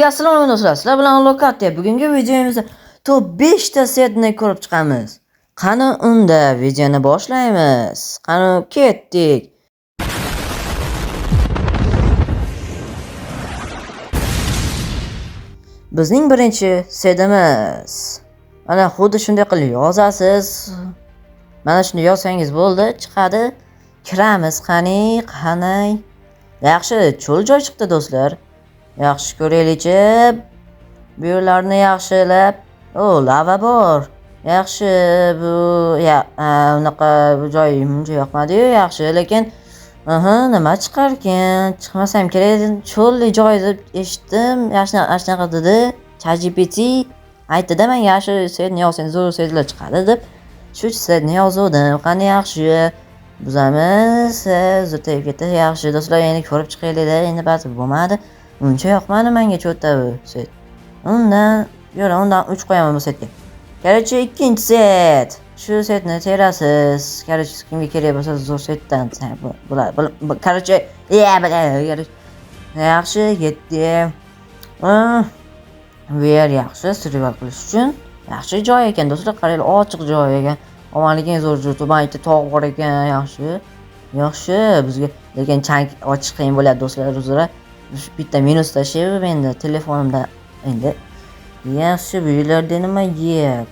Assalomu alaykum do'stlar. Sizlar bilan Lokatya. Bugungi videomizda top 5 ta setni ko'rib chiqamiz. Qani unda videoni boshlaymiz. Qani ketdik. Bizning birinchi setimiz. Mana xuddi shunday qilib yozasiz. Mana shuni yozsangiz bo'ldi, chiqadi. Kiramiz qani. Yaxshi, cho'l joy chiqdi do'stlar. Yaxshi ko'raylikchi. Bu yerlarni yaxshilab. Lava bor. Yaxshi bu unaqa bu joy uncha yoqmadi-yu, yaxshi, lekin nima chiqarkan? Chiqmasam kerak. Cho'lli joy deb eshitdim. Yaxshi dedi. ChatGPT aytdi-da, men yaxshi setni yozsangiz zo'r setlar chiqadi deb. Shu setni yozdim. Qani yaxshi. Bizamiz zutayib ketdi. Yaxshi do'stlar, endi ko'rib chiqaylik-da. Endi ba'zi bo'lmadi. Uncha yoqmadi menga cho'tta bu set. Undan 3 qo'yaman bu setga. Короче, ikkinchi set. Shu setni terasiz. Короче, kimga kerak bo'lsa zo'r setdan Короче, yaxshi ketdi. Bu yer yaxshi survival qilish uchun yaxshi joy ekan do'stlar. Qaranglar, ochiq joy ekan. Omonliging zo'r joy. Tubanlikda tog' bor ekan, yaxshi. Yaxshi bizga, lekin chang ochish qiyin bo'ladi do'stlar, o'zira. Bitta minus tashib endi telefonimda endi. Yaxshi, bu yerlarda nima gap?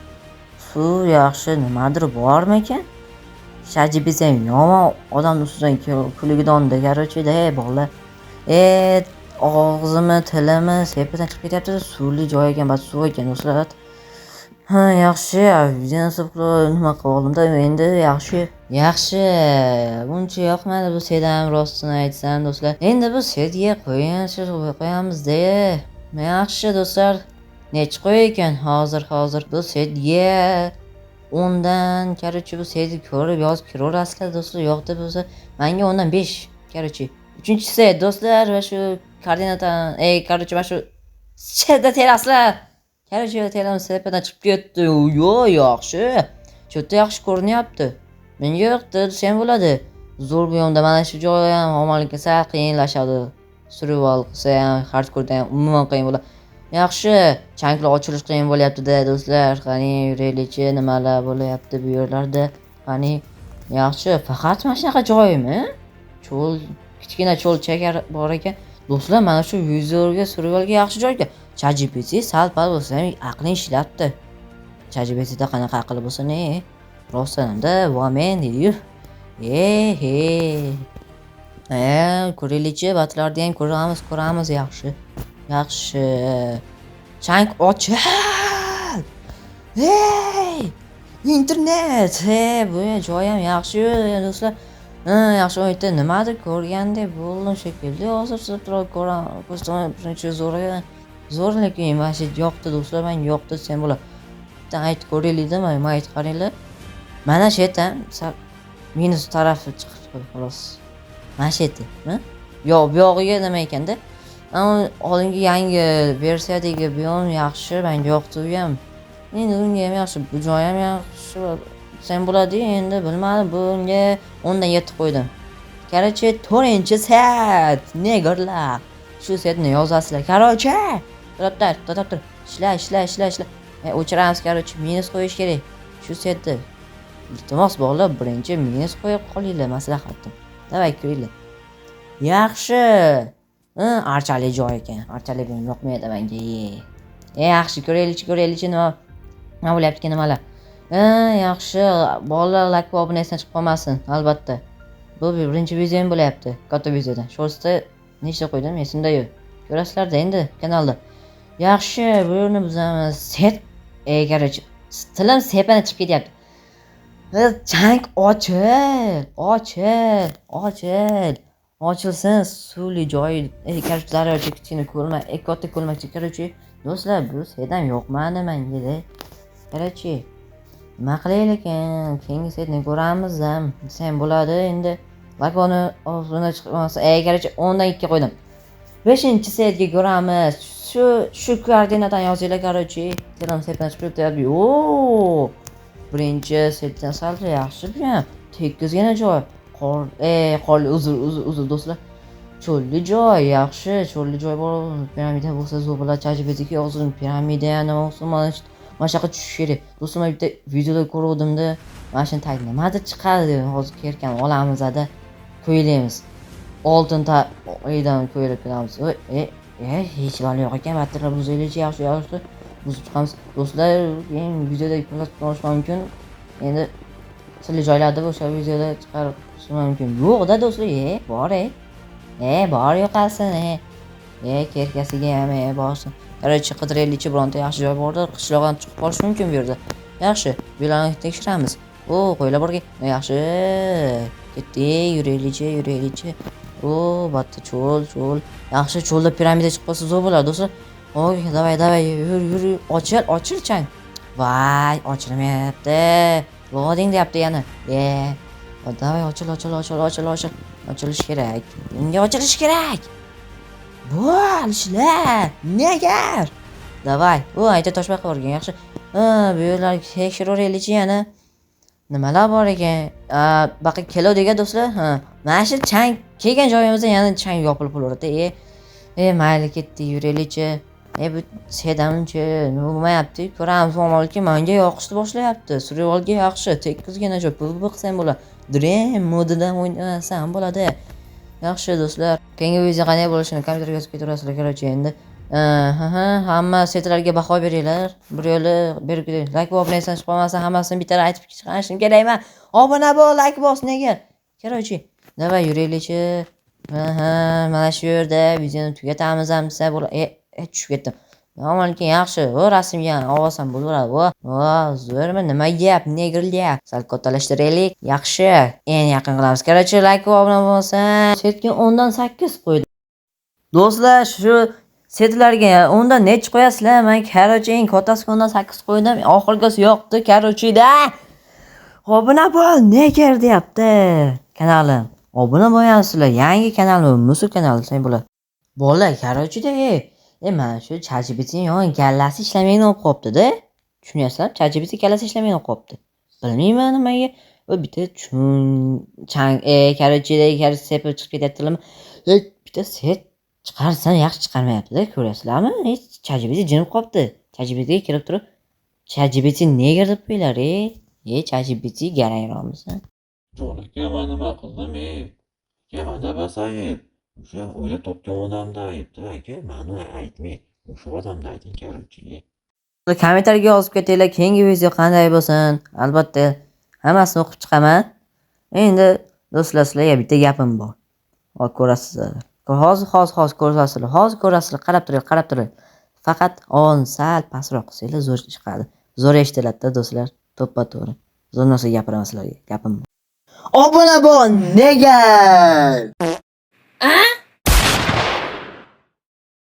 Suv yaxshi, nimadir bormi ekan? ChatGPT yomon odamning ustidan kuligidonda, короче-da bolalar. Og'zimni, tilimi sepadan chiqib ketyapti. Suvli joy ekan, bas suv ekan do'stlar. Yaxshi, nima qildim-da endi yaxshi. Buncha yoqmadi bu sedam, rostini aytsam do'stlar. Endi bu setga qo'yamiz-da. Yaxshi do'stlar. Nech qo'y ekan hozir bu setga 10 dan, короче, bu setni ko'rib yozib kiraverasizlar do'stlar. Yo'qda bo'lsa, menga 10 dan 5, короче. 3-set do'stlar va shu koordinatani, короче, mana shu cheda teraslar. Короче, teramiz sepadan chiqib ketdi. Yaxshi. Cho'ta yaxshi ko'rinyapti. Menga yoqdi, desam bo'ladi. Zo'r bu yerda mana shu joy ham omonlikka sal qiyinlashadi. Survival qilsa ham, hardcore ham umuman qiyin bo'ladi. Yaxshi, changlar ochilish qiyin bo'lyapti-da do'stlar. Qani yuraylikchi, nimalar bo'lyapti bu yerlarda. Qani yaxshi, faqat mana shunaqa joymi? Cho'l, kichkina cho'l chekar bor ekan. Do'stlar, mana shu vizorga, survivalga yaxshi joyga. ChatGPT sal-pal bo'lsa ham aqlini ishlatdi. ChatGPTda qanaqa aql bo'lsa ne? Rostdan-da, men deydi-yu. Ko'raylikchi, batlarni ham ko'ramiz, yaxshi. Chang ochil. Internet. Bu joy ham yaxshi do'stlar. Yaxshi o'yinda nimadir ko'rgandek bo'ldim shekilli. Hozir turib ko'raman. Zo'r lekin mana shu yoqdi do'stlar, menga yoqdi desam bo'ladi. Bitta aytib ko'raylik-da, men aytib qaranglar. Mana shu yerdan minus tarafi chiqdi xolos. Mana shu yerda, yo'q, bu yog'iga nima ekanda? Oldingi yangi versiyadagi bu ham yaxshi, menga yoqdi u ham. Endi unga ham yaxshi, bu joy ham yaxshi. Sen bo'ladi, endi bilmadim, bunga 10 dan 7 qo'ydim. Короче, 4-set. Negerlar. Shu setni yozasizlar. Короче, to'xtab. Ishla. O'chiramiz, короче, minus qo'yish kerak. Shu setni. Iltimos bog'lab birinchi minus qo'yib qolinglar, maslahatim. Davay ko'ringlar. Yaxshi. Archali joy ekan. Archali bu yoqmaydi menga. Yaxshi, ko'raylikchi nima bo'lyapti, nimalar. Yaxshi, bolalar like va obunasidan chiqib qolmasin, albatta. Bu birinchi videom bo'lyapti, katta videodan. Shortsda nechta qo'ydim, esimda yo'q. Ko'rasizlar-da endi kanalda. Yaxshi, bu yerni bizamiz. Set, короче, tilim sepani chiqib ketyapti. Chang ochilsin, suvli joy. Короче, daryocha kichkina ko'lmak, katta ko'lmakcha. Короче, do'stlar, bu setdan yoqmadi menga-da. Короче, nima qilaylik ekan? Keyingi setni ko'ramiz ham. Desam bo'ladi endi. Lagoni o'zini chiqmasa, короче, 10 dan 2 qo'ydim. 5-setga ko'ramiz. Shu koordinatani yozinglar, короче. Teram setdan chiqib ketadi. Birinchi setdan sal yaxshi bu ham. Tekizgina joy. Qor, uzr do'stlar. cho'lli joy yaxshi, cho'lli joy bor, piramida bo'lsa zo'r bo'ladi. ChatGPTga hozir piramida nima bo'lsa mana shunaqa tushish kerak. Do'stlar, men bitta videoda ko'ruvdimda, mana shuni tag nimadir chiqadi, hozir kerakam olamizda qo'yamiz. Oltin oydan qo'yib beramiz. Hech vali yo'q ekan, battarlar buzilishi yaxshi buzib chiqamiz. Do'stlar, men videoda ko'rsatib borish mumkin. Endi sirli joylarda o'sha videoda chiqarish mumkin. Yo'q-da do'stlar, bor bor yo'qasin, kerkasiga ham borsin. Qarorchi qidiraylikchi, bironta yaxshi joy bordir, qishloqdan chiqib qolish mumkin bu yerda. Yaxshi, bularni tekshiramiz. Qo'ylar borga. Yaxshi. Ketdik, yuraylikchi. Batta cho'l. Yaxshi, cho'lda piramida chiqib qolsa zo'r bo'ladi, do'stlar. Davay, yur, ochil chang. Voy, ochilmayapti. Loading deyapti yana. Davay, ochil. Ochilish kerak. Bunga ochilish kerak. Bo'lishlar. Nega? Davay. Ayta toshbaqa borgan, yaxshi. Bu yerlar tekshiraveraylikchi yana. Nimalar bor ekan? Baqa keladigan do'stlar. Mana shu chang kelgan joyimizda yana chang yopilib qo'yaveradi. Mayli ketdik, yuraylikchi. Bu sedamchi nima bo'lmayapti? Ko'ramiz, balki menga yoqishni boshlayapti. Survivalga yaxshi, tekkizgina joy, PvP qilsam bo'ladi. Dream modidan o'ynasam bo'ladi. Yaxshi do'stlar, keyingi video qanday bo'lishini kommentarga yozib ketaverasizlar, qarorchi endi. Hamma setlarga baho beringlar. Bir yo'li berib keting. Like va obunachidan chiqib qolmasa, hammasini bitta aytib chiqarishim kerakmi? Obuna bo'l, like bos, nega? Qarorchi, davay yuraylikchi. Mana shu yerda videoni tugatamiz ham desa bo'ladi. Tushib ketdim. Normalki yaxshi, rasmga olsam bo'laveradi. Zo'rmi? Nima gap, negrilya? Sal kattalashtiraylik. Yaxshi, eng yaqin qilamiz. Qarorchi, like va obuna bo'lsa, setga 10 dan 8 qo'ydim. Do'stlar, shu setlarga 10 dan nech qo'yasizlar? Men qarorchi eng kattasiga 10 dan 8 qo'ydim. Oxirgisi yo'qdi, qarorchida. Obuna bo'l, nega deyapti kanalim. Obuna bo'lasizlar. Yangi kanalmi? Musul kanali sen bo'ladi. Bola, qarorchida, mana shu ChatGPTning gallasi ishlamaydi olib qolibdi-da. Tushunyapsizlar? ChatGPT gallasi ishlamaydi olib qolibdi. Bilmayman nimaga. Bitta chang qarorchida sepib chiqib ketyaptilarmi? Bitta set chiqarsan yaxshi chiqarmayapti-da, ko'rasizlarmi? ChatGPT jinib qolibdi. ChatGPTga kirib turib, ChatGPT nega deb qo'ylar, ChatGPT garangronmisan? Jo'naka men nima qildim, Kemada basayin. O'sha o'ylab topgan odamda aytdi, aka, meni aytmay. O'sha odamda ayting, qarorchi. Kommentarga yozib ketinglar, keyingi video qanday bo'lsin. Albatta, hammasini o'qib chiqaman. Endi do'stlar, sizlarga bitta gapim bor. Ko'rasizlar. Hozir ko'rasizlar. Hozir ko'rasizlar, qarab turing. Faqat sal pastroq qilsanglar zo'r chiqadi. Zo'r eshitiladi-da do'stlar. To'ppa-to'g'ri. Zo'r narsa gapiraman sizlarga. Gapim bor. Obuna bo'l, nega?